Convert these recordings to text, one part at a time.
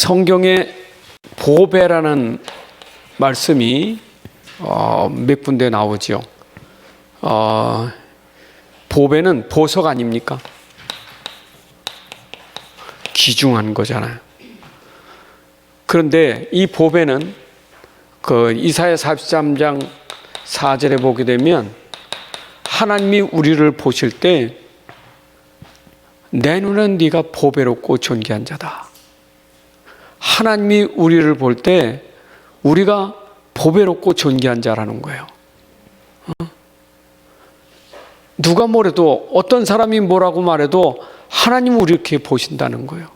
성경에 보배라는 말씀이 몇 군데 나오죠. 보배는 보석 아닙니까? 귀중한 거잖아요. 그런데 이 보배는 그 이사야 43장 4절에 보게 되면 하나님이 우리를 보실 때 내 눈은 네가 보배롭고 존귀한 자다. 하나님이 우리를 볼 때 우리가 보배롭고 존귀한 자라는 거예요. 누가 뭐래도, 어떤 사람이 뭐라고 말해도 하나님은 우리 이렇게 보신다는 거예요.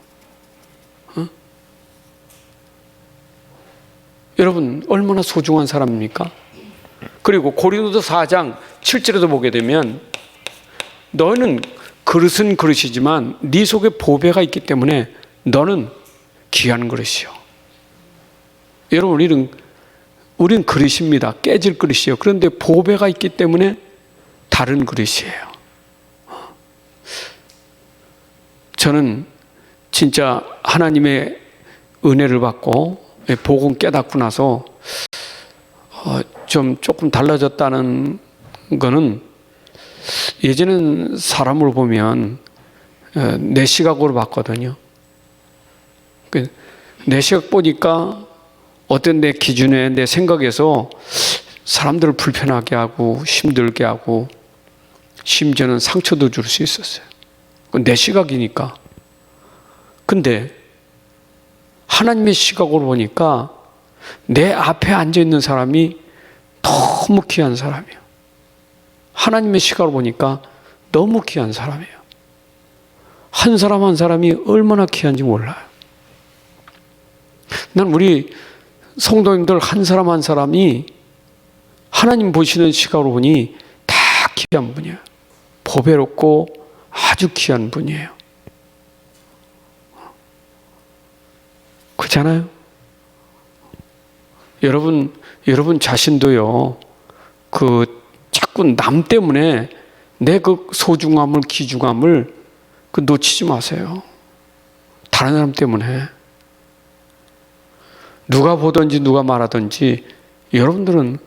여러분, 얼마나 소중한 사람입니까? 그리고 고린도서 4장 7절에도 보게 되면 너는 그릇은 그릇이지만 네 속에 보배가 있기 때문에 너는 귀한 그릇이요. 여러분, 우리는 그릇입니다. 깨질 그릇이요. 그런데 보배가 있기 때문에 다른 그릇이에요. 저는 진짜 하나님의 은혜를 받고 복음 깨닫고 나서 조금 달라졌다는 거는, 예전엔 사람을 보면 내 시각으로 봤거든요. 내 시각 보니까 어떤 내 기준에, 내 생각에서 사람들을 불편하게 하고 힘들게 하고 심지어는 상처도 줄 수 있었어요. 내 시각이니까. 근데 하나님의 시각으로 보니까 내 앞에 앉아있는 사람이 너무 귀한 사람이에요. 하나님의 시각으로 보니까 너무 귀한 사람이에요. 한 사람 한 사람이 얼마나 귀한지 몰라요. 난 우리 성도님들 한 사람 한 사람이 하나님 보시는 시각으로 보니 다 귀한 분이에요. 보배롭고 아주 귀한 분이에요. 그렇잖아요? 여러분 자신도요, 자꾸 남 때문에 내 그 소중함을, 귀중함을 놓치지 마세요. 다른 사람 때문에. 누가 보든지 누가 말하든지 여러분들은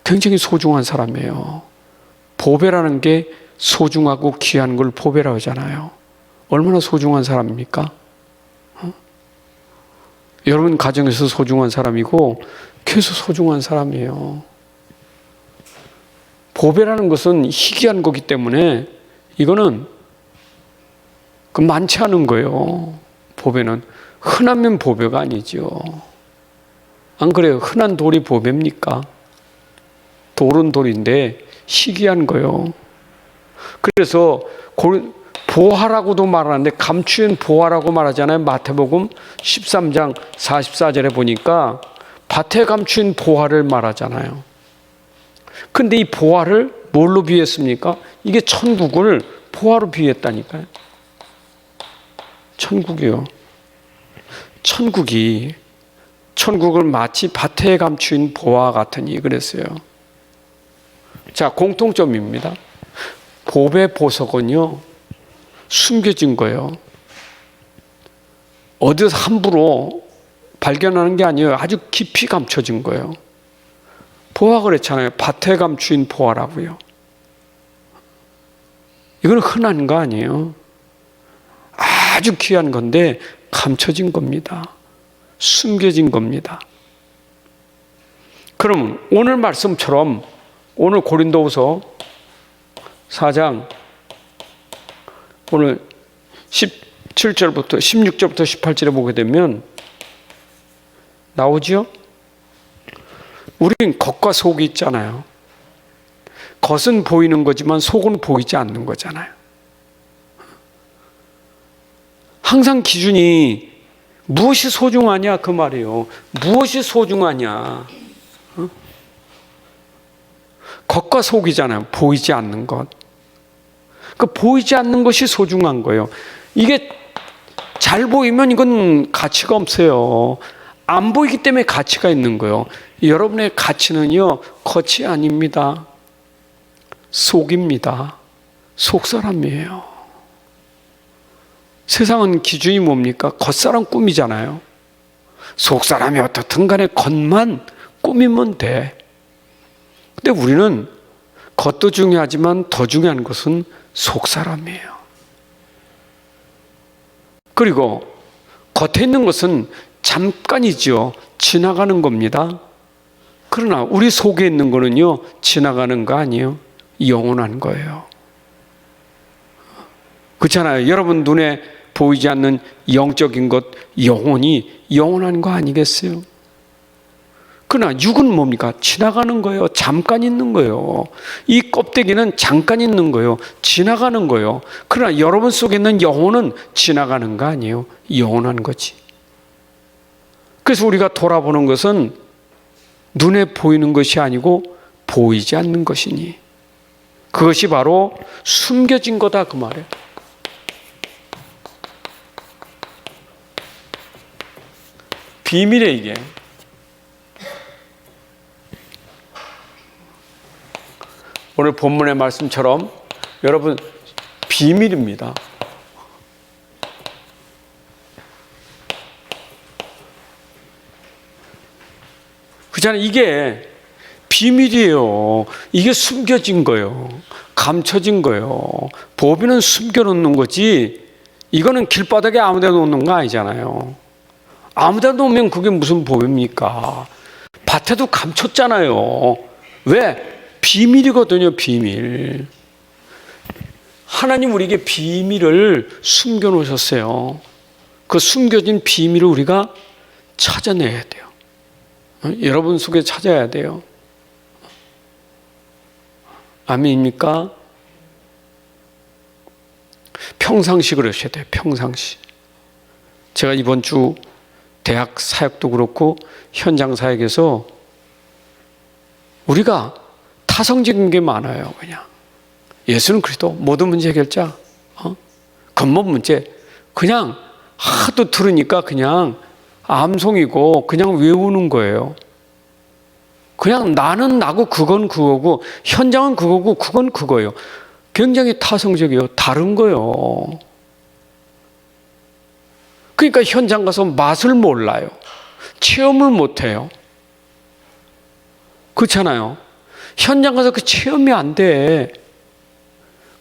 굉장히 소중한 사람이에요. 보배라는 게 소중하고 귀한 걸 보배라고 하잖아요. 얼마나 소중한 사람입니까? 여러분 가정에서 소중한 사람이고 교회에서 소중한 사람이에요. 보배라는 것은 희귀한 거기 때문에 이거는 많지 않은 거예요. 보배는 흔하면 보배가 아니죠. 안 그래요? 흔한 돌이 보배입니까? 돌은 돌인데 희귀한 거예요. 그래서 보화라고도 말하는데 감추인 보화라고 말하잖아요. 마태복음 13장 44절에 보니까 밭에 감추인 보화를 말하잖아요. 근데 이 보화를 뭘로 비유했습니까? 이게 천국을 보화로 비유했다니까요. 천국이요. 천국을 마치 밭에 감추인 보화 같으니 그랬어요. 자, 공통점입니다. 보배 보석은요, 숨겨진 거예요. 어디서 함부로 발견하는 게 아니에요. 아주 깊이 감춰진 거예요. 보화 그랬잖아요. 밭에 감추인 보화라고요. 이건 흔한 거 아니에요. 아주 귀한 건데 감춰진 겁니다. 숨겨진 겁니다. 그러면 오늘 말씀처럼 오늘 고린도후서 4장 오늘 17절부터 16절부터 18절에 보게 되면 나오죠? 우린 겉과 속이 있잖아요. 겉은 보이는 거지만 속은 보이지 않는 거잖아요. 항상 기준이 무엇이 소중하냐 그 말이에요. 무엇이 소중하냐. 겉과 속이잖아요. 보이지 않는 것. 그 보이지 않는 것이 소중한 거예요. 이게 잘 보이면 이건 가치가 없어요. 안 보이기 때문에 가치가 있는 거예요. 여러분의 가치는요, 겉이 아닙니다. 속입니다. 속사람이에요. 세상은 기준이 뭡니까? 겉사람 꿈이잖아요. 속사람이 어떻든 간에 겉만 꾸미면 돼. 근데 우리는 겉도 중요하지만 더 중요한 것은 속사람이에요. 그리고 겉에 있는 것은 잠깐이죠. 지나가는 겁니다. 그러나 우리 속에 있는 거는요, 지나가는 거 아니에요. 영원한 거예요. 그렇잖아요. 여러분 눈에 보이지 않는 영적인 것, 영혼이 영원한 거 아니겠어요? 그러나 육은 뭡니까? 지나가는 거예요. 잠깐 있는 거예요. 이 껍데기는 잠깐 있는 거예요. 지나가는 거예요. 그러나 여러분 속에 있는 영혼은 지나가는 거 아니에요. 영원한 거지. 그래서 우리가 돌아보는 것은 눈에 보이는 것이 아니고 보이지 않는 것이니 그것이 바로 숨겨진 거다 그 말이에요. 비밀이에요 이게. 오늘 본문의 말씀처럼 여러분 비밀입니다. 그렇잖아요. 이게 비밀이에요. 이게 숨겨진 거예요. 감춰진 거예요. 보비는 숨겨놓는 거지 이거는 길바닥에 아무데나 놓는 거 아니잖아요. 아무데나 놓으면 그게 무슨 보비입니까? 밭에도 감췄잖아요. 왜? 비밀이거든요. 비밀. 하나님 우리에게 비밀을 숨겨놓으셨어요. 그 숨겨진 비밀을 우리가 찾아내야 돼요. 여러분 속에 찾아야 돼요. 아멘입니까? 평상시 그러셔야 돼요. 평상시. 제가 이번 주 대학 사역도 그렇고 현장 사역에서 우리가 타성적인 게 많아요. 그냥 예수는 그리스도 모든 문제 해결자, 근본 문제 그냥 하도 들으니까 그냥 암송이고 그냥 외우는 거예요. 그냥 나는 나고 그건 그거고 현장은 그거고 그건 그거예요. 굉장히 타성적이에요. 다른 거예요. 그러니까 현장 가서 맛을 몰라요. 체험을 못해요. 그렇잖아요. 현장 가서 그 체험이 안 돼.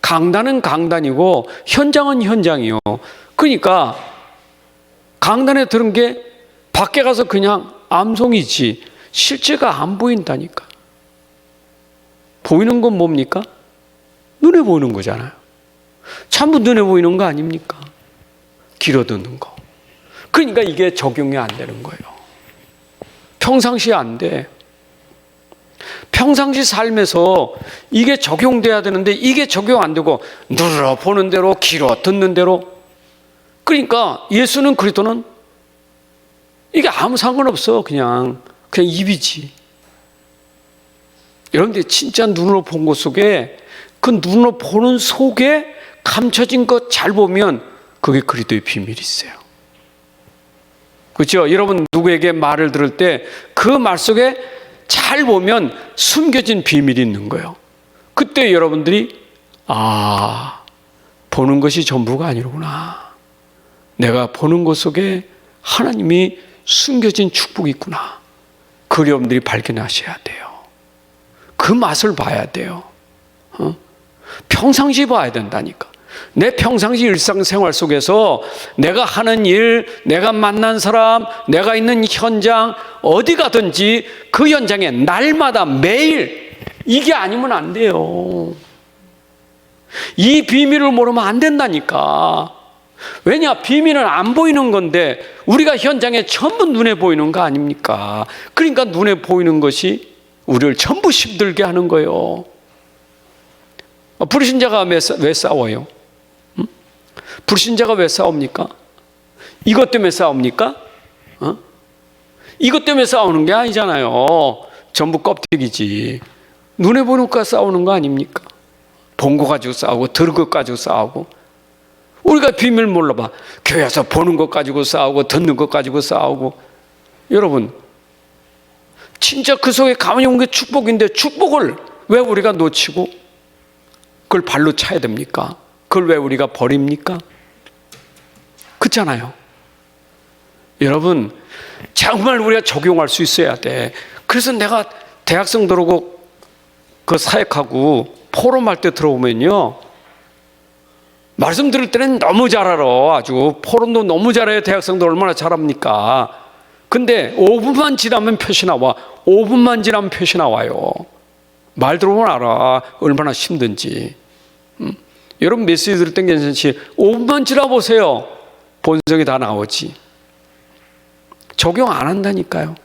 강단은 강단이고 현장은 현장이요. 그러니까 강단에 들은 게 밖에 가서 그냥 암송이지 실제가 안 보인다니까. 보이는 건 뭡니까? 눈에 보이는 거잖아요. 전부 눈에 보이는 거 아닙니까? 귀로 듣는 거. 그러니까 이게 적용이 안 되는 거예요. 평상시에 안 돼. 평상시 삶에서 이게 적용돼야 되는데 이게 적용 안 되고 눈으로 보는 대로 귀로 듣는 대로. 그러니까 예수는 그리스도는 이게 아무 상관없어. 그냥 입이지. 여러분들이 진짜 눈으로 본 것 속에 그 눈으로 보는 속에 감춰진 것 잘 보면 그게 그리스도의 비밀이 있어요. 그렇죠? 여러분 누구에게 말을 들을 때 그 말 속에 잘 보면 숨겨진 비밀이 있는 거예요. 그때 여러분들이 보는 것이 전부가 아니로구나. 내가 보는 것 속에 하나님이 숨겨진 축복이 있구나. 그 여러분들이 발견하셔야 돼요. 그 맛을 봐야 돼요. 평상시 봐야 된다니까. 내 평상시 일상생활 속에서 내가 하는 일, 내가 만난 사람, 내가 있는 현장 어디 가든지 그 현장에 날마다 매일 이게 아니면 안 돼요. 이 비밀을 모르면 안 된다니까. 왜냐? 비밀은 안 보이는 건데 우리가 현장에 전부 눈에 보이는 거 아닙니까? 그러니까 눈에 보이는 것이 우리를 전부 힘들게 하는 거예요. 불신자가 왜 싸워요? 불신자가 왜 싸웁니까? 이것 때문에 싸웁니까? 이것 때문에 싸우는 게 아니잖아요. 전부 껍데기지. 눈에 보는 것 싸우는 거 아닙니까? 본 거 가지고 싸우고 들은 것 가지고 싸우고. 우리가 비밀 몰라봐. 교회에서 보는 것 가지고 싸우고 듣는 것 가지고 싸우고. 여러분 진짜 그 속에 가만히 온 게 축복인데 축복을 왜 우리가 놓치고 그걸 발로 차야 됩니까? 그걸 왜 우리가 버립니까? 그렇잖아요. 여러분, 정말 우리가 적용할 수 있어야 돼. 그래서 내가 대학생들하고 그 사역하고 포럼할 때 들어오면요, 말씀 들을 때는 너무 잘 알아. 아주 포럼도 너무 잘해요. 대학생들 얼마나 잘합니까? 근데 5분만 지나면 표시 나와. 5분만 지나면 표시 나와요. 말 들어보면 알아. 얼마나 힘든지. 여러분 메시지 들을 땐 괜찮지. 5분만 지나보세요. 본성이 다 나오지. 적용 안 한다니까요.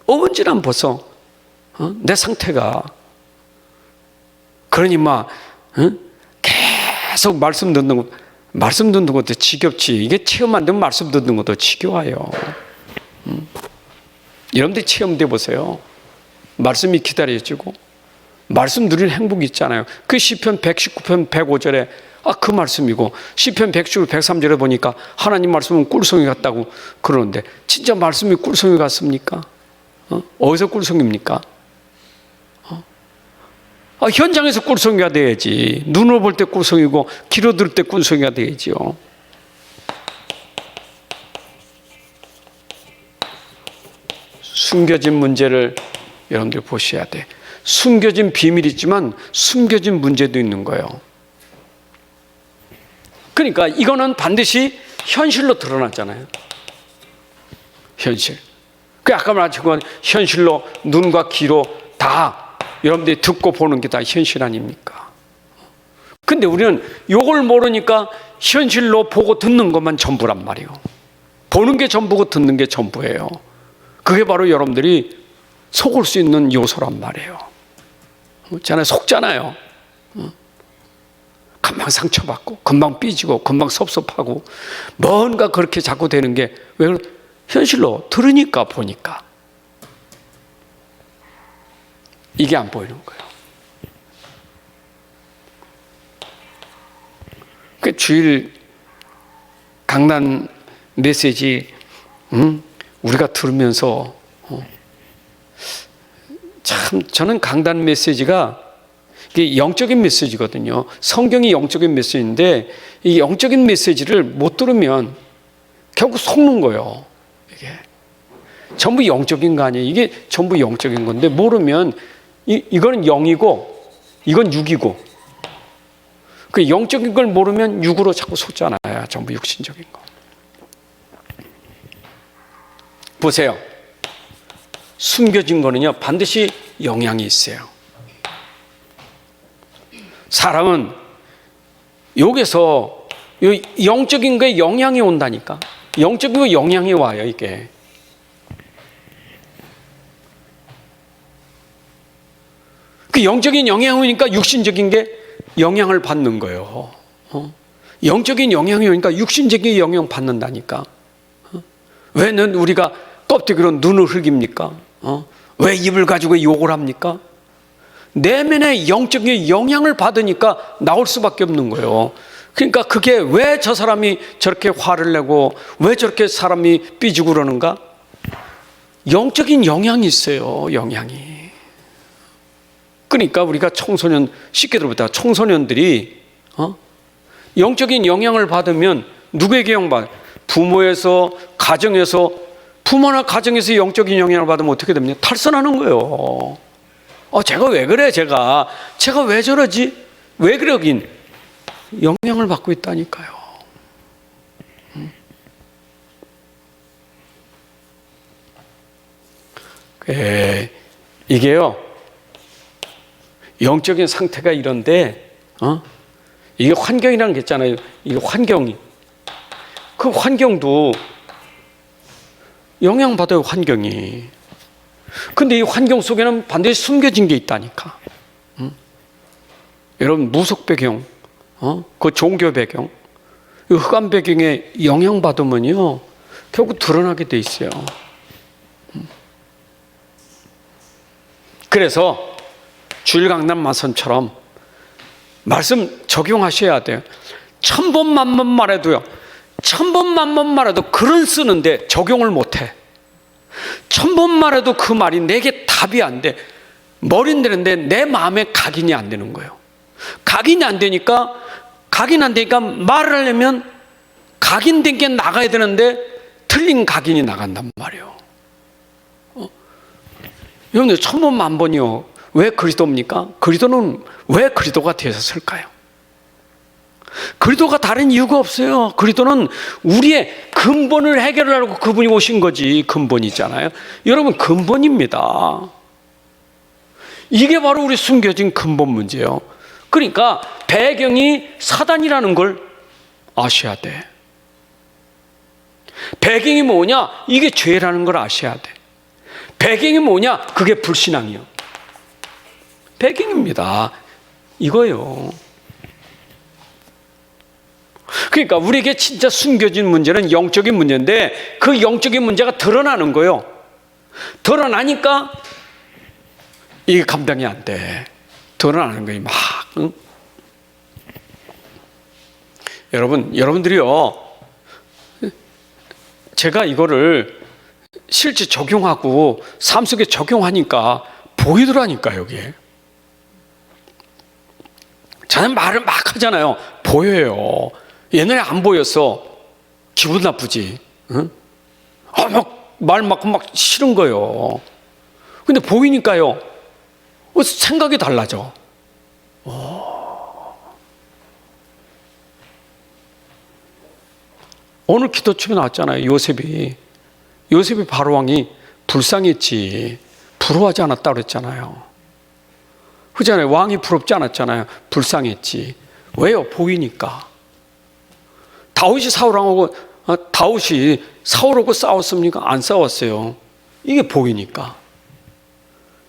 5분 지나면 벌써 내 상태가. 그러니 막 계속 말씀 듣는 것도 지겹지. 이게 체험 안 되면 말씀 듣는 것도 지겨워요. 여러분들 체험돼 보세요. 말씀이 기다려지고 말씀 누리는 행복이 있잖아요. 그 시편 119편 105절에 그 말씀이고, 시편 119, 103절에 보니까 하나님 말씀은 꿀송이 같다고 그러는데, 진짜 말씀이 꿀송이 같습니까? 어디서 꿀송입니까? 현장에서 꿀송이가 돼야지. 눈으로 볼 때 꿀송이고 귀로 들을 때 꿀송이가 돼야지요. 숨겨진 문제를 여러분들 보셔야 돼. 숨겨진 비밀이 있지만 숨겨진 문제도 있는 거예요. 그러니까 이거는 반드시 현실로 드러났잖아요. 현실. 그 아까 말한 건 현실로 눈과 귀로 다 여러분들이 듣고 보는 게 다 현실 아닙니까? 근데 우리는 요걸 모르니까 현실로 보고 듣는 것만 전부란 말이에요. 보는 게 전부고 듣는 게 전부예요. 그게 바로 여러분들이 속을 수 있는 요소란 말이에요. 저는 속잖아요. 금방 상처받고 금방 삐지고 금방 섭섭하고 뭔가 그렇게 자꾸 되는 게 왜? 현실로 들으니까 보니까 이게 안 보이는 거예요. 그 주일 강단 메시지 우리가 들으면서 참 저는 강단 메시지가 이게 영적인 메시지거든요. 성경이 영적인 메시지인데 이 영적인 메시지를 못 들으면 결국 속는 거예요. 이게 전부 영적인 거 아니에요. 이게 전부 영적인 건데 모르면 이거는 영이고 이건 육이고, 그 영적인 걸 모르면 육으로 자꾸 속잖아요. 전부 육신적인 거. 보세요. 숨겨진 거는요 반드시 영향이 있어요. 사람은 여기서 영적인 거에 영향이 온다니까. 영적인 거에 영향이 와요. 이게 그 영적인 영향이 오니까 육신적인 게 영향을 받는 거예요. 영적인 영향이 오니까 육신적인 영향 받는다니까. 왜 우리가 껍데기로 눈을 흘깁니까? 왜 입을 가지고 욕을 합니까? 내면에 영적인 영향을 받으니까 나올 수밖에 없는 거예요. 그러니까 그게 왜 저 사람이 저렇게 화를 내고 왜 저렇게 사람이 삐지고 그러는가? 영적인 영향이 있어요. 영향이. 그러니까 우리가 청소년, 쉽게 들어보다 청소년들이 영적인 영향을 받으면 누구에게 영향받아요? 부모에서, 가정에서. 부모나 가정에서 영적인 영향을 받으면 어떻게 됩니까? 탈선하는 거예요. 제가 왜 그래? 제가 왜 저러지? 왜 그러긴? 영향을 받고 있다니까요. 이게요, 영적인 상태가 이런데, 이게 환경이라는 게 있잖아요. 이게 환경이. 그 환경도 영향받아요, 환경이. 근데 이 환경 속에는 반드시 숨겨진 게 있다니까. 여러분, 무속 배경, 그 종교 배경, 흑암 배경에 영향받으면요, 결국 드러나게 돼 있어요. 그래서 주일 강단 말씀처럼 말씀 적용하셔야 돼요. 1000번 만번 말해도요, 1000번 만번 말해도 글은 쓰는데 적용을 못해. 1000번 말해도 그 말이 내게 답이 안 돼. 머리는 되는데 내 마음에 각인이 안 되는 거예요. 각인이 안 되니까 말을 하려면 각인된 게 나가야 되는데 틀린 각인이 나간단 말이에요. 여러분들 천번 만번이요. 왜 그리스도입니까? 그리스도는 왜 그리스도가 되셨을까요? 그리스도가 다른 이유가 없어요. 그리스도는 우리의 근본을 해결하려고 그분이 오신 거지. 근본이잖아요. 여러분, 근본입니다. 이게 바로 우리 숨겨진 근본 문제예요. 그러니까 배경이 사단이라는 걸 아셔야 돼. 배경이 뭐냐? 이게 죄라는 걸 아셔야 돼. 배경이 뭐냐? 그게 불신앙이요. 배경입니다. 이거요. 그러니까 우리에게 진짜 숨겨진 문제는 영적인 문제인데 그 영적인 문제가 드러나는 거예요. 드러나니까 이게 감당이 안 돼. 드러나는 거예요. 막. 응? 여러분들이요. 제가 이거를 실제 적용하고 삶 속에 적용하니까 보이더라니까 여기에. 저는 말을 막 하잖아요. 보여요. 옛날에 안 보였어. 기분 나쁘지. 응? 말 맞고 막 싫은 거예요. 근데 보이니까요. 생각이 달라져. 오늘 기도춤에 나왔잖아요. 요셉이 바로왕이 불쌍했지. 부러워하지 않았다 그랬잖아요. 그잖아요. 왕이 부럽지 않았잖아요. 불쌍했지. 왜요? 보이니까. 다윗이 사울하고 싸웠습니까? 안 싸웠어요. 이게 보이니까.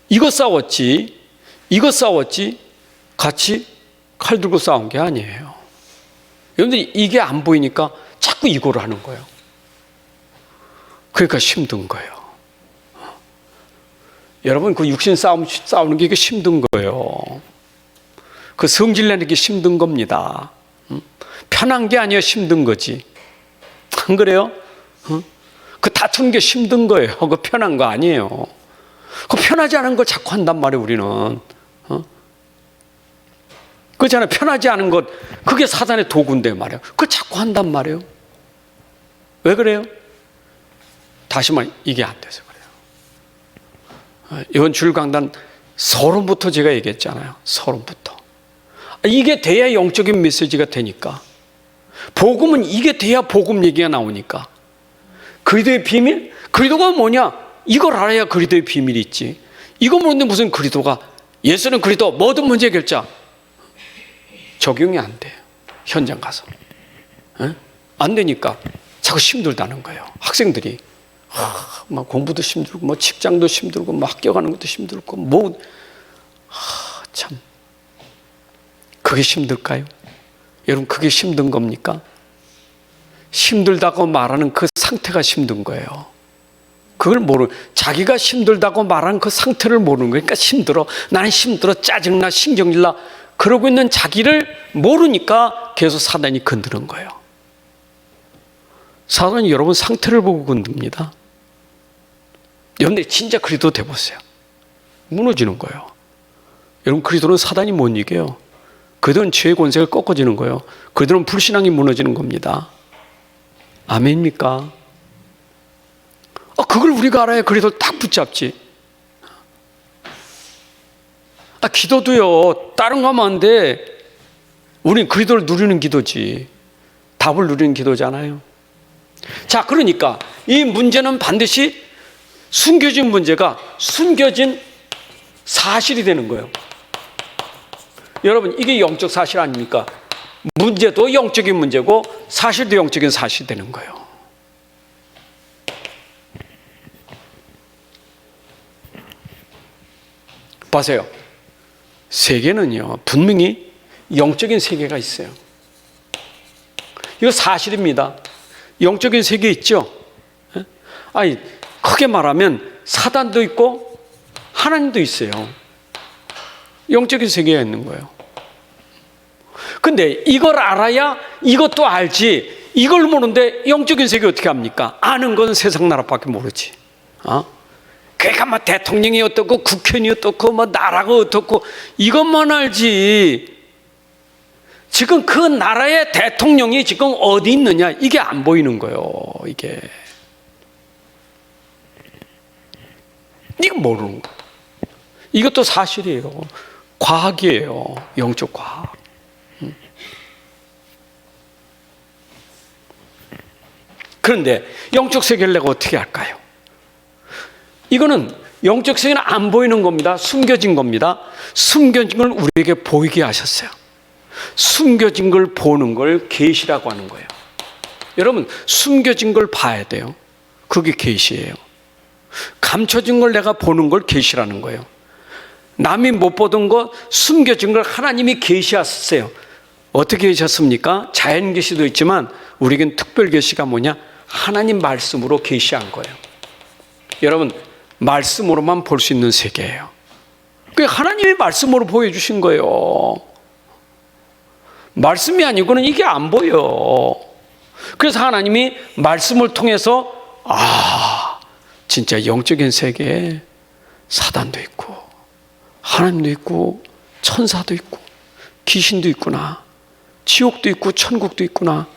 이거 싸웠지 같이 칼 들고 싸운 게 아니에요. 여러분들이 이게 안 보이니까 자꾸 이거를 하는 거예요. 그러니까 힘든 거예요. 여러분, 그 육신 싸우는 게 이게 힘든 거예요. 그 성질내는 게 힘든 겁니다. 편한 게 아니에요. 힘든 거지. 안 그래요? 그 다투는 게 힘든 거예요. 그 편한 거 아니에요. 그 편하지 않은 걸 자꾸 한단 말이에요. 우리는. 그렇잖아요. 편하지 않은 것, 그게 사단의 도구인데 말이에요. 그걸 자꾸 한단 말이에요. 왜 그래요? 다시 말해, 이게 안 돼서 그래요. 이번 주일 강단 서론부터 제가 얘기했잖아요. 서론부터. 이게 돼야 영적인 메시지가 되니까. 복음은 이게 돼야 복음 얘기가 나오니까. 그리스도의 비밀? 그리스도가 뭐냐? 이걸 알아야 그리스도의 비밀이 있지. 이거 모르는데 무슨 그리스도가, 예수는 그리스도, 모든 문제 해결자. 적용이 안 돼요. 현장 가서. 안 되니까 자꾸 힘들다는 거예요. 학생들이. 막 공부도 힘들고, 뭐 직장도 힘들고, 뭐 학교 가는 것도 힘들고, 참. 그게 힘들까요? 여러분, 그게 힘든 겁니까? 힘들다고 말하는 그 상태가 힘든 거예요. 그걸 자기가 힘들다고 말하는 그 상태를 모르는 거예요. 그러니까 힘들어. 나는 힘들어. 짜증나. 신경질나. 그러고 있는 자기를 모르니까 계속 사단이 건드는 거예요. 사단이 여러분 상태를 보고 건듭니다. 여러분들 진짜 그리스도 돼보세요. 무너지는 거예요. 여러분, 그리스도는 사단이 못 이겨요. 그들은 죄의 권세가 꺾어지는 거예요. 그들은 불신앙이 무너지는 겁니다. 아멘입니까? 그걸 우리가 알아야 그리스도를 딱 붙잡지. 기도도요, 다른 거 하면 안 돼. 우린 그리스도를 누리는 기도지. 답을 누리는 기도잖아요. 자, 그러니까 이 문제는 반드시 숨겨진 문제가 숨겨진 사실이 되는 거예요. 여러분, 이게 영적 사실 아닙니까? 문제도 영적인 문제고 사실도 영적인 사실이 되는 거예요. 보세요. 세계는요, 분명히 영적인 세계가 있어요. 이거 사실입니다. 영적인 세계 있죠? 아니, 크게 말하면 사단도 있고 하나님도 있어요. 영적인 세계가 있는 거예요. 근데 이걸 알아야 이것도 알지. 이걸 모르는데 영적인 세계 어떻게 합니까? 아는 건 세상 나라밖에 모르지. 그러니까 뭐 대통령이 어떻고 국회의원이 어떻고 뭐 나라가 어떻고 이것만 알지. 지금 그 나라의 대통령이 지금 어디 있느냐 이게 안 보이는 거예요. 이게 이거 모르는 거예요. 이것도 사실이에요. 과학이에요. 영적 과학. 그런데 영적 세계를 내가 어떻게 할까요? 이거는 영적 세계는 안 보이는 겁니다. 숨겨진 겁니다. 숨겨진 걸 우리에게 보이게 하셨어요. 숨겨진 걸 보는 걸 계시라고 하는 거예요. 여러분, 숨겨진 걸 봐야 돼요. 그게 계시예요. 감춰진 걸 내가 보는 걸 계시라는 거예요. 남이 못 보던 것, 숨겨진 걸 하나님이 계시하셨어요. 어떻게 계셨습니까? 자연 계시도 있지만 우리에겐 특별 계시가 뭐냐? 하나님 말씀으로 계시한 거예요. 여러분, 말씀으로만 볼 수 있는 세계예요. 그게 하나님이 말씀으로 보여주신 거예요. 말씀이 아니고는 이게 안 보여. 그래서 하나님이 말씀을 통해서 진짜 영적인 세계에 사단도 있고 하나님도 있고 천사도 있고 귀신도 있구나, 지옥도 있고 천국도 있구나.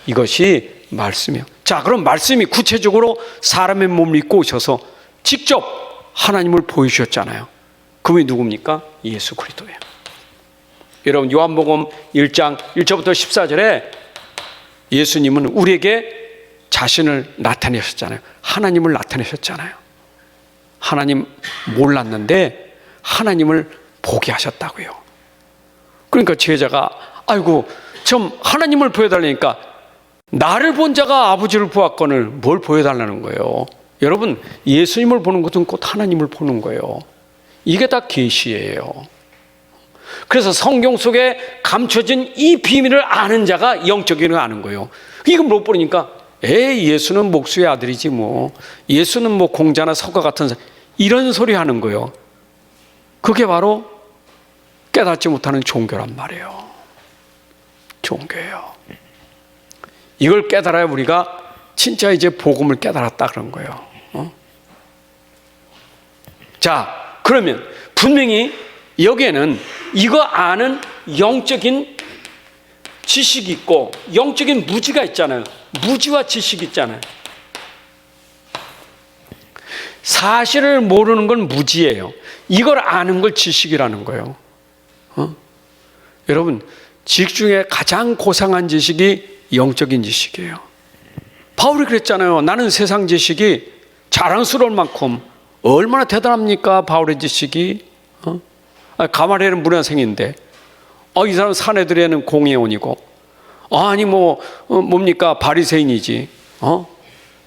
이것이 말씀이에요. 자, 그럼 말씀이 구체적으로 사람의 몸을 입고 오셔서 직접 하나님을 보여주셨잖아요. 그분이 누굽니까? 예수 그리스도예요. 여러분, 요한복음 1장 1절부터 14절에 예수님은 우리에게 자신을 나타내셨잖아요. 하나님을 나타내셨잖아요. 하나님 몰랐는데 하나님을 보게 하셨다고요. 그러니까 제자가 아이고 좀 하나님을 보여달라니까 나를 본 자가 아버지를 보았거늘 뭘 보여달라는 거예요. 여러분, 예수님을 보는 것은 곧 하나님을 보는 거예요. 이게 다 계시예요. 그래서 성경 속에 감춰진 이 비밀을 아는 자가 영적인 걸 아는 거예요. 이거 못 보니까 예수는 목수의 아들이지 뭐, 예수는 뭐 공자나 서가 같은 이런 소리 하는 거예요. 그게 바로 깨닫지 못하는 종교란 말이에요. 종교예요. 이걸 깨달아야 우리가 진짜 이제 복음을 깨달았다 그런 거예요. 자, 그러면 분명히 여기에는 이거 아는 영적인 지식이 있고 영적인 무지가 있잖아요. 무지와 지식이 있잖아요. 사실을 모르는 건 무지예요. 이걸 아는 걸 지식이라는 거예요. 여러분, 지식 중에 가장 고상한 지식이 영적인 지식이에요. 바울이 그랬잖아요. 나는 세상 지식이 자랑스러울 만큼 얼마나 대단합니까? 바울의 지식이. 가말리엘은 문화생인데 이 사람 사내들에는 공회원이고 아니 뭡니까? 바리새인이지.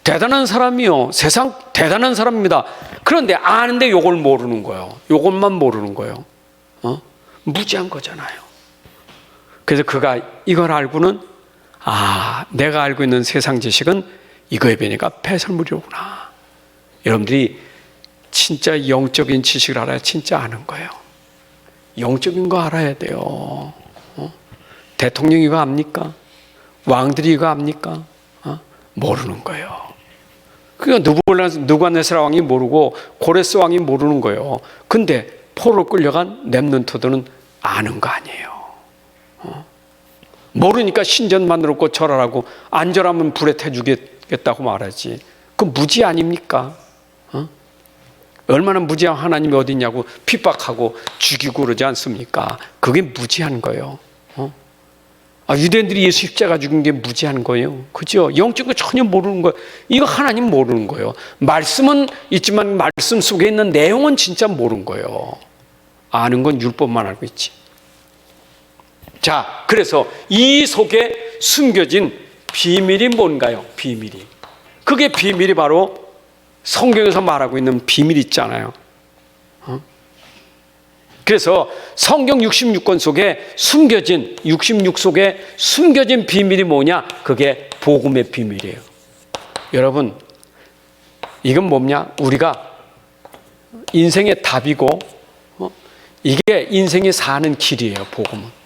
대단한 사람이요. 세상 대단한 사람입니다. 그런데 아는데 요걸 모르는 거예요. 요것만 모르는 거예요. 무지한 거잖아요. 그래서 그가 이걸 알고는 내가 알고 있는 세상 지식은 이거에 비하니까 배설물이로구나. 여러분들이 진짜 영적인 지식을 알아야 진짜 아는 거예요. 영적인 거 알아야 돼요. 대통령이 이거 압니까? 왕들이 이거 압니까? 모르는 거예요. 그러니까 느부갓네살 왕이 모르고 고레스 왕이 모르는 거예요. 근데 포로로 끌려간 렘넌트들은 아는 거 아니에요. 모르니까 신전 만들었고 절하라고, 안 절하면 불에 태주겠다고 말하지. 그 무지 아닙니까? 얼마나 무지한 하나님이 어디 있냐고 핍박하고 죽이고 그러지 않습니까? 그게 무지한 거예요. 유대인들이 예수 십자가 죽인 게 무지한 거예요. 그죠? 영적인 거 전혀 모르는 거예요. 이거 하나님 모르는 거예요. 말씀은 있지만 말씀 속에 있는 내용은 진짜 모르는 거예요. 아는 건 율법만 알고 있지. 자, 그래서 이 속에 숨겨진 비밀이 뭔가요? 비밀이. 그게 비밀이 바로 성경에서 말하고 있는 비밀 있잖아요. 그래서 성경 66권 속에 66 속에 숨겨진 비밀이 뭐냐? 그게 복음의 비밀이에요. 여러분, 이건 뭐냐? 우리가 인생의 답이고 이게 인생이 사는 길이에요. 복음은.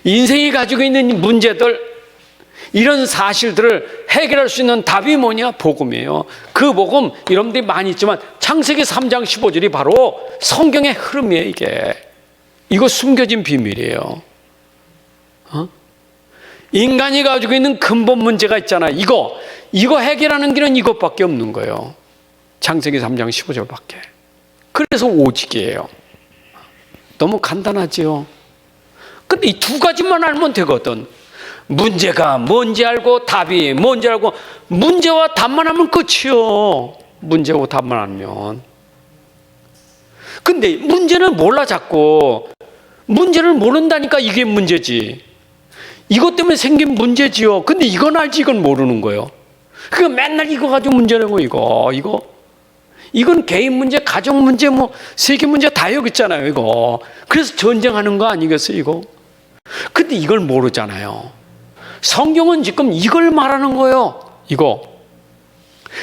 인생이 가지고 있는 문제들, 이런 사실들을 해결할 수 있는 답이 뭐냐? 복음이에요. 그 복음 여러분들이 많이 있지만 창세기 3장 15절이 바로 성경의 흐름이에요. 이거 숨겨진 비밀이에요. 인간이 가지고 있는 근본 문제가 있잖아요. 이거 해결하는 길은 이것밖에 없는 거예요. 창세기 3장 15절밖에. 그래서 오직이에요. 너무 간단하지요. 근데 이 두 가지만 알면 되거든. 문제가 뭔지 알고 답이 뭔지 알고 문제와 답만 하면 끝이요. 문제와 답만 알면. 근데 문제는 몰라 자꾸. 문제를 모른다니까 이게 문제지. 이것 때문에 생긴 문제지요. 근데 이건 알지 이건 모르는 거예요. 그러니까 맨날 이거 가지고 문제 내고 이건 개인 문제, 가정 문제, 뭐 세계 문제 다 여기 있잖아요. 이거. 그래서 전쟁하는 거 아니겠어요 이거? 근데 이걸 모르잖아요. 성경은 지금 이걸 말하는 거예요. 이거.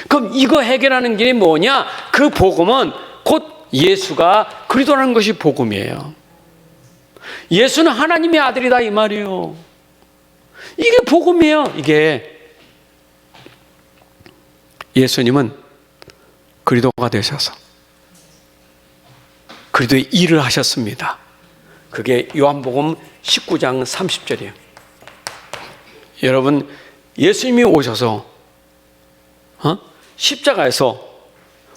그럼 이거 해결하는 길이 뭐냐? 그 복음은 곧 예수가 그리스도라는 것이 복음이에요. 예수는 하나님의 아들이다 이 말이에요. 이게 복음이에요. 이게 예수님은 그리스도가 되셔서 그리스도의 일을 하셨습니다. 그게 요한복음 19장 30절이에요. 여러분, 예수님이 오셔서 십자가에서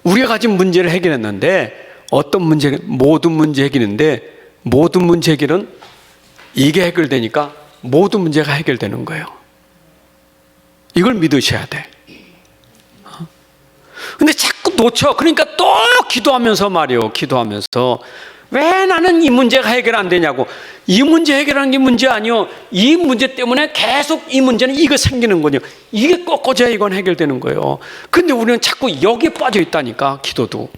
우리가 가진 문제를 해결했는데 어떤 문제, 모든 문제 해결인데 모든 문제 해결은 이게 해결되니까 모든 문제가 해결되는 거예요. 이걸 믿으셔야 돼. 근데 자꾸 놓쳐. 그러니까 또 기도하면서 말이에요. 기도하면서 왜 나는 이 문제가 해결 안 되냐고. 이 문제 해결하는 게 문제 아니요. 이 문제 때문에 계속 이 문제는 이거 생기는 거죠. 이게 꺾어져야 이건 해결되는 거예요. 근데 우리는 자꾸 여기에 빠져 있다니까. 기도도.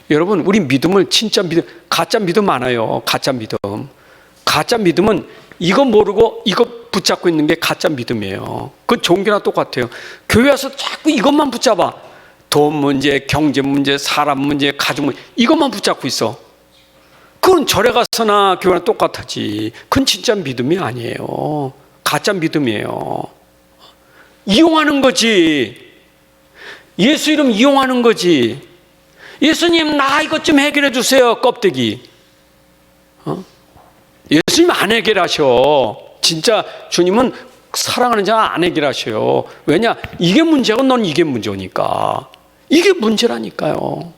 여러분, 우리 믿음을 진짜 믿음, 가짜 믿음 많아요. 가짜 믿음. 가짜 믿음은 이거 모르고 이거 붙잡고 있는 게 가짜 믿음이에요. 그건 종교나 똑같아요. 교회 와서 자꾸 이것만 붙잡아. 돈 문제, 경제 문제, 사람 문제, 가족 문제 이것만 붙잡고 있어. 그건 절에 가서나 교회나 똑같지. 그건 진짜 믿음이 아니에요. 가짜 믿음이에요. 이용하는 거지. 예수 이름 이용하는 거지. 예수님 나 이것 좀 해결해 주세요. 껍데기. 예수님 안 해결하셔. 진짜 주님은 사랑하는 자 안 해결하셔요. 왜냐? 이게 문제고 넌 이게 문제니까. 이게 문제라니까요.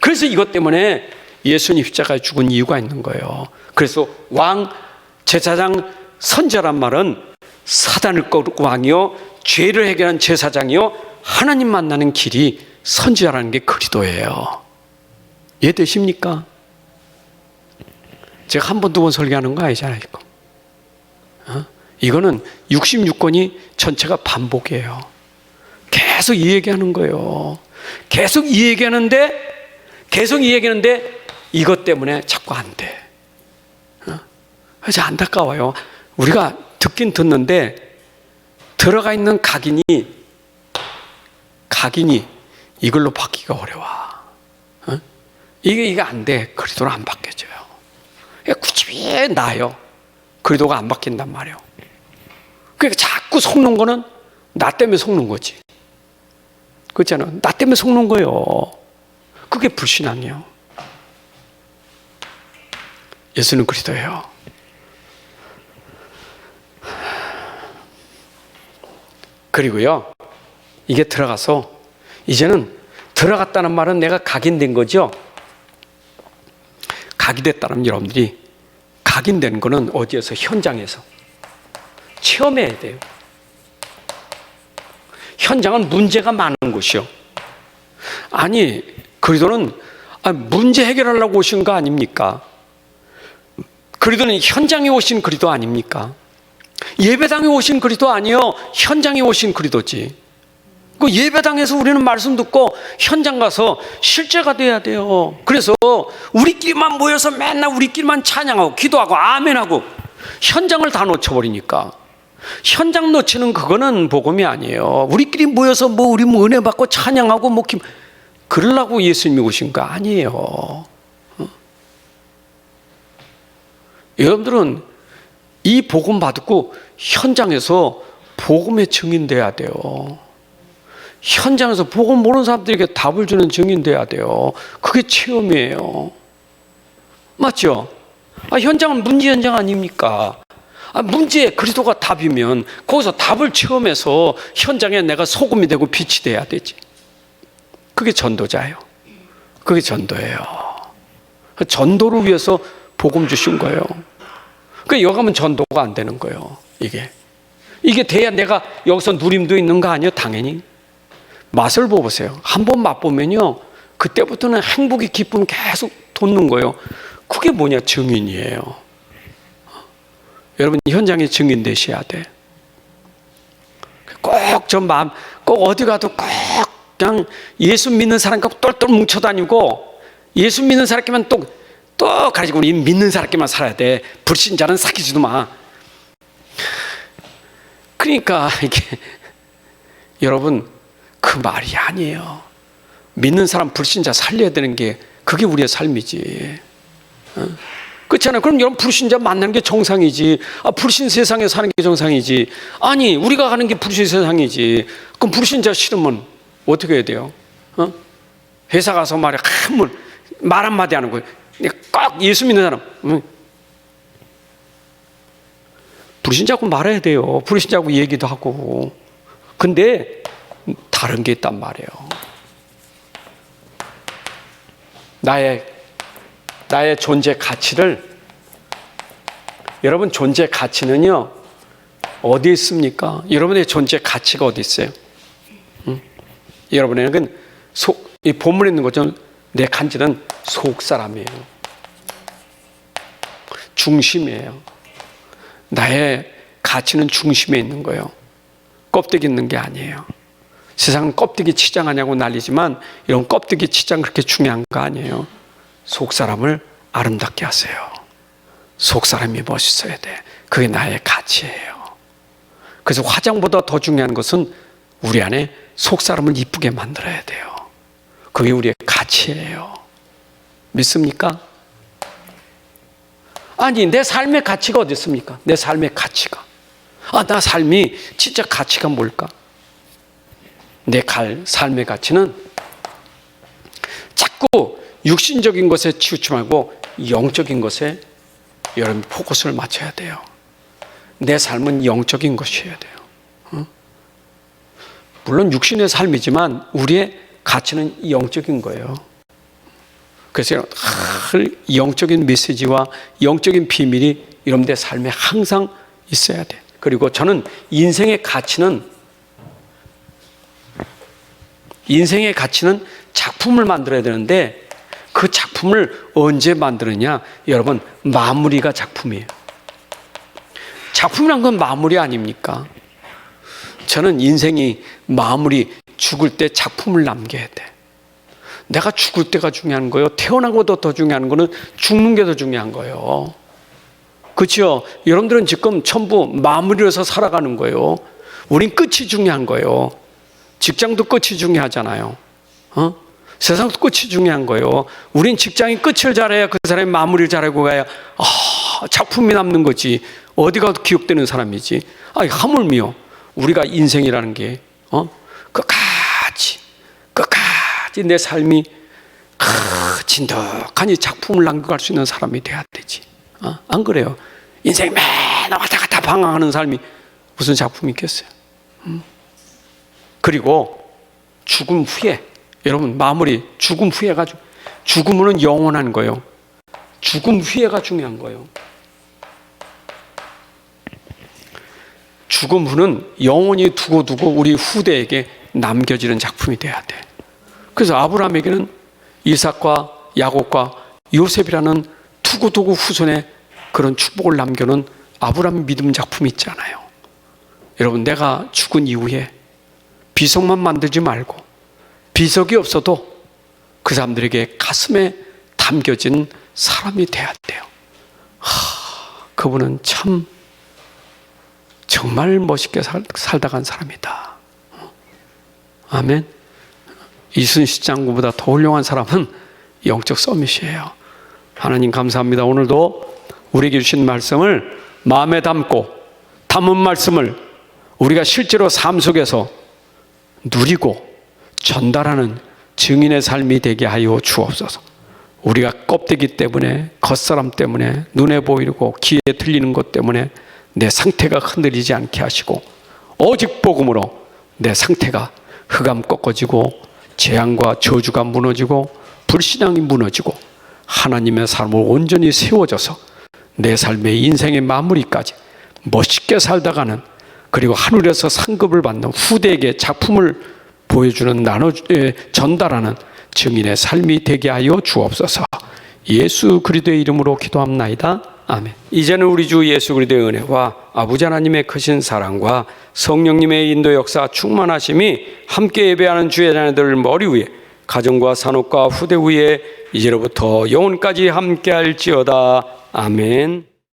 그래서 이것 때문에 예수님 십자가에 죽은 이유가 있는 거예요. 그래서 왕, 제사장, 선지자란 말은 사단을 꺾고 왕이요, 죄를 해결한 제사장이요, 하나님 만나는 길이 선지자라는 게 그리스도예요. 이해되십니까? 제가 한 번, 두 번 설교하는 거 아니잖아요. 이거는 66권이 전체가 반복이에요. 계속 이 얘기하는 거예요. 계속 이 얘기하는데 이것 때문에 자꾸 안 돼. 그래서 안타까워요. 우리가 듣긴 듣는데 들어가 있는 각인이 이걸로 바뀌기가 어려워. 이게 안 돼. 그리스도로 안 바뀌어져요. 굳이 나요. 그리스도가 안 바뀐단 말이에요. 그러니까 자꾸 속는 거는 나 때문에 속는 거지. 그렇잖아. 나 때문에 속는 거예요. 그게 불신앙이에요. 예수는 그리스도예요. 그리고요, 이게 들어가서 이제는 들어갔다는 말은 내가 각인된 거죠. 각인됐다는 여러분들이 각인된 거는 어디에서? 현장에서 체험해야 돼요. 현장은 문제가 많은 곳이요. 아니, 그리스도는 문제 해결하려고 오신 거 아닙니까? 그리스도는 현장에 오신 그리스도 아닙니까? 예배당에 오신 그리스도 아니요, 현장에 오신 그리스도지. 그 예배당에서 우리는 말씀 듣고 현장 가서 실제가 돼야 돼요. 그래서 우리끼리만 모여서 맨날 우리끼리만 찬양하고 기도하고 아멘하고 현장을 다 놓쳐버리니까. 현장 놓치는 그거는 복음이 아니에요. 우리끼리 모여서 우리 은혜 받고 찬양하고 그러려고 예수님이 오신 거 아니에요. 여러분들은 이 복음 받고 현장에서 복음의 증인 돼야 돼요. 현장에서 복음 모르는 사람들에게 답을 주는 증인 돼야 돼요. 그게 체험이에요. 맞죠? 현장은 문제 현장 아닙니까? 문제에 그리스도가 답이면 거기서 답을 체험해서 현장에 내가 소금이 되고 빛이 돼야 되지. 그게 전도자예요. 그게 전도예요. 전도를 위해서 복음 주신 거예요. 그 여기 가면 전도가 안 되는 거예요. 이게 돼야 내가 여기서 누림도 있는 거 아니에요? 당연히. 맛을 보세요. 한번 맛보면요, 그때부터는 행복이 기쁨이 계속 돋는 거예요. 그게 뭐냐? 증인이에요. 여러분, 현장에 증인 되셔야 돼. 꼭 저 마음, 꼭 어디 가도 꼭 그냥 예수 믿는 사람과 똘똘 뭉쳐 다니고, 예수 믿는 사람끼만 또 가지고 우리 믿는 사람끼만 살아야 돼. 불신자는 사귀지도 마. 그러니까 이게 여러분, 그 말이 아니에요. 믿는 사람 불신자 살려야 되는 게 그게 우리의 삶이지. 그렇잖아요. 그럼 여러분, 불신자 만나는 게 정상이지. 불신 세상에 사는 게 정상이지. 아니, 우리가 가는 게 불신 세상이지. 그럼 불신자 싫으면 어떻게 해야 돼요? 회사 가서 말이야, 말 한마디 하는 거예요. 꼭 예수 믿는 사람. 불신자하고 말해야 돼요. 불신자하고 얘기도 하고. 근데 다른 게 있단 말이에요. 나의 존재 가치를, 여러분, 존재 가치는요, 어디 있습니까? 여러분의 존재 가치가 어디 있어요? 여러분에게는 이 본문에 있는 것처럼 내 간질은 속 사람이에요. 중심이에요. 나의 가치는 중심에 있는 거예요. 껍데기 있는 게 아니에요. 세상은 껍데기 치장하냐고 난리지만 이런 껍데기 치장 그렇게 중요한 거 아니에요. 속 사람을 아름답게 하세요. 속 사람이 멋있어야 돼. 그게 나의 가치예요. 그래서 화장보다 더 중요한 것은 우리 안에 속 사람을 이쁘게 만들어야 돼요. 그게 우리의 가치예요. 믿습니까? 아니, 내 삶의 가치가 어디 있습니까? 내 삶의 가치가. 나 삶이 진짜 가치가 뭘까? 내 삶의 가치는 자꾸 육신적인 것에 치우치 말고 영적인 것에 여러분 포커스를 맞춰야 돼요. 내 삶은 영적인 것이어야 돼요. 물론 육신의 삶이지만 우리의 가치는 영적인 거예요. 그래서 영적인 메시지와 영적인 비밀이 여러분들의 삶에 항상 있어야 돼. 그리고 저는 인생의 가치는 작품을 만들어야 되는데 그 작품을 언제 만드느냐? 여러분, 마무리가 작품이에요. 작품이란 건 마무리 아닙니까? 저는 인생이 마무리, 죽을 때 작품을 남겨야 돼. 내가 죽을 때가 중요한 거예요. 태어난 것보다 더 중요한 거는 죽는 게 더 중요한 거예요. 그렇죠? 여러분들은 지금 전부 마무리로서 살아가는 거예요. 우린 끝이 중요한 거예요. 직장도 끝이 중요하잖아요. 세상도 끝이 중요한 거예요. 우린 직장이 끝을 잘해야 그 사람이 마무리를 잘하고 가야 작품이 남는 거지. 어디 가도 기억되는 사람이지. 하물며 우리가 인생이라는 게 끝까지 내 삶이 진득하니 작품을 남겨갈 수 있는 사람이 돼야 되지. 안 그래요? 인생이 맨날 왔다 갔다 방황하는 삶이 무슨 작품이 있겠어요? 그리고 죽음 후에, 여러분, 마무리, 죽음 후에 가지고, 죽음은 영원한 거예요. 죽음 후에가 중요한 거예요. 죽음 후는 영원히 두고두고 우리 후대에게 남겨지는 작품이 돼야 돼. 그래서 아브라함에게는 이삭과 야곱과 요셉이라는 두고두고 후손에 그런 축복을 남겨놓은 아브라함의 믿음 작품이 있잖아요. 여러분, 내가 죽은 이후에 비석만 만들지 말고 비석이 없어도 그 사람들에게 가슴에 담겨진 사람이 돼야 돼요. 그분은 참 정말 멋있게 살다 간 사람이다. 아멘. 이순신 장군보다 더 훌륭한 사람은 영적 서밋이에요. 하나님 감사합니다. 오늘도 우리에게 주신 말씀을 마음에 담은 말씀을 우리가 실제로 삶 속에서 누리고 전달하는 증인의 삶이 되게 하여 주옵소서. 우리가 껍데기 때문에, 겉사람 때문에, 눈에 보이고 귀에 들리는 것 때문에 내 상태가 흔들리지 않게 하시고 오직 복음으로 내 상태가 흑암 꺾어지고 재앙과 저주가 무너지고 불신앙이 무너지고 하나님의 삶을 온전히 세워져서 내 삶의 인생의 마무리까지 멋있게 살다가는, 그리고 하늘에서 상급을 받는 후대에게 작품을 보여주는 전달하는 증인의 삶이 되게 하여 주옵소서. 예수 그리스도의 이름으로 기도합나이다. 아멘. 이제는 우리 주 예수 그리스도의 은혜와 아버지 하나님의 크신 사랑과 성령님의 인도 역사 충만하심이 함께 예배하는 주의 자녀들 머리 위에, 가정과 산업과 후대 위에 이제로부터 영원까지 함께 할지어다. 아멘.